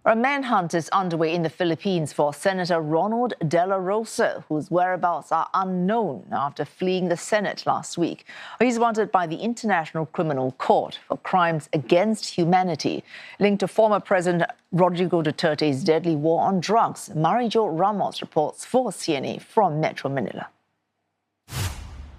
A manhunt is underway in the Philippines for Senator Ronald Rosa, whose whereabouts are unknown after fleeing the Senate last week. He's wanted by the International Criminal Court for crimes against humanity, linked to former President Rodrigo Duterte's deadly war on drugs. Mariejo Ramos reports for CNA from Metro Manila.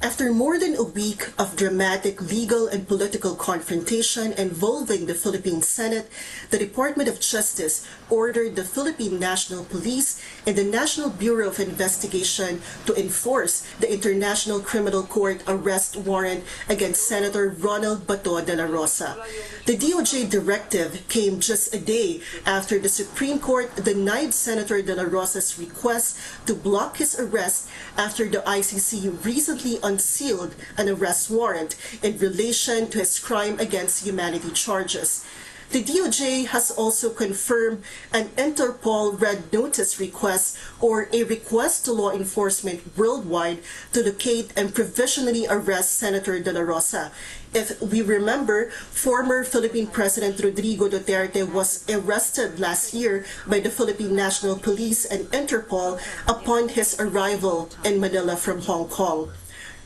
After more than a week of dramatic legal and political confrontation involving the Philippine Senate, the Department of Justice ordered the Philippine National Police and the National Bureau of Investigation to enforce the International Criminal Court arrest warrant against Senator Ronald dela Rosa. The DOJ directive came just a day after the Supreme Court denied Senator dela Rosa's request to block his arrest after the ICC recently unsealed an arrest warrant in relation to his crime against humanity charges. The DOJ has also confirmed an Interpol Red Notice request, or a request to law enforcement worldwide to locate and provisionally arrest Senator dela Rosa. If we remember, former Philippine President Rodrigo Duterte was arrested last year by the Philippine National Police and Interpol upon his arrival in Manila from Hong Kong.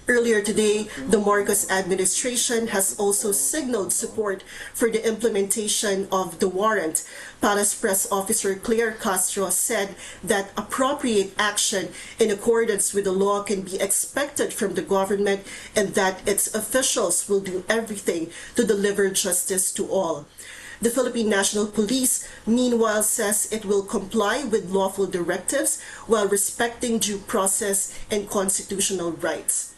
Earlier today, the Marcos administration has also signaled support for the implementation of the warrant. Palace Press Officer Claire Castro said that appropriate action in accordance with the law can be expected from the government and that its officials will do everything to deliver justice to all. The Philippine National Police, meanwhile, says it will comply with lawful directives while respecting due process and constitutional rights.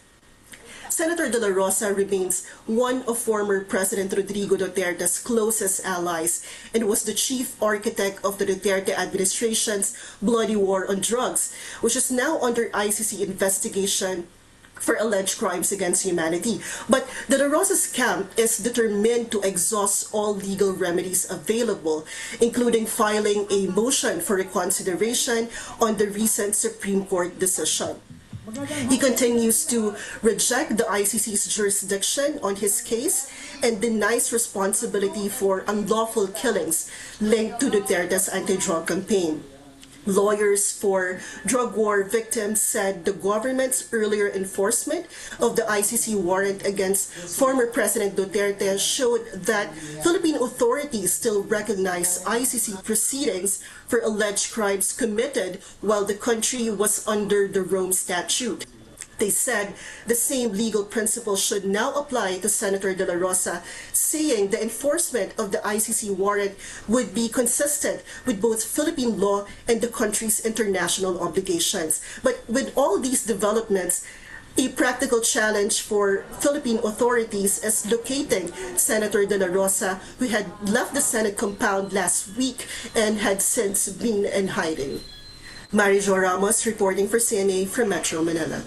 Senator dela Rosa remains one of former President Rodrigo Duterte's closest allies and was the chief architect of the Duterte administration's bloody war on drugs, which is now under ICC investigation for alleged crimes against humanity. But dela Rosa's camp is determined to exhaust all legal remedies available, including filing a motion for reconsideration on the recent Supreme Court decision. He continues to reject the ICC's jurisdiction on his case and denies responsibility for unlawful killings linked to Duterte's anti-drug campaign. Lawyers for drug war victims said the government's earlier enforcement of the ICC warrant against former President Duterte showed that Philippine authorities still recognize ICC proceedings for alleged crimes committed while the country was under the Rome Statute. They said the same legal principle should now apply to Senator dela Rosa, saying the enforcement of the ICC warrant would be consistent with both Philippine law and the country's international obligations. But with all these developments, a practical challenge for Philippine authorities is locating Senator dela Rosa, who had left the Senate compound last week and had since been in hiding. Mariejo Ramos reporting for CNA from Metro Manila.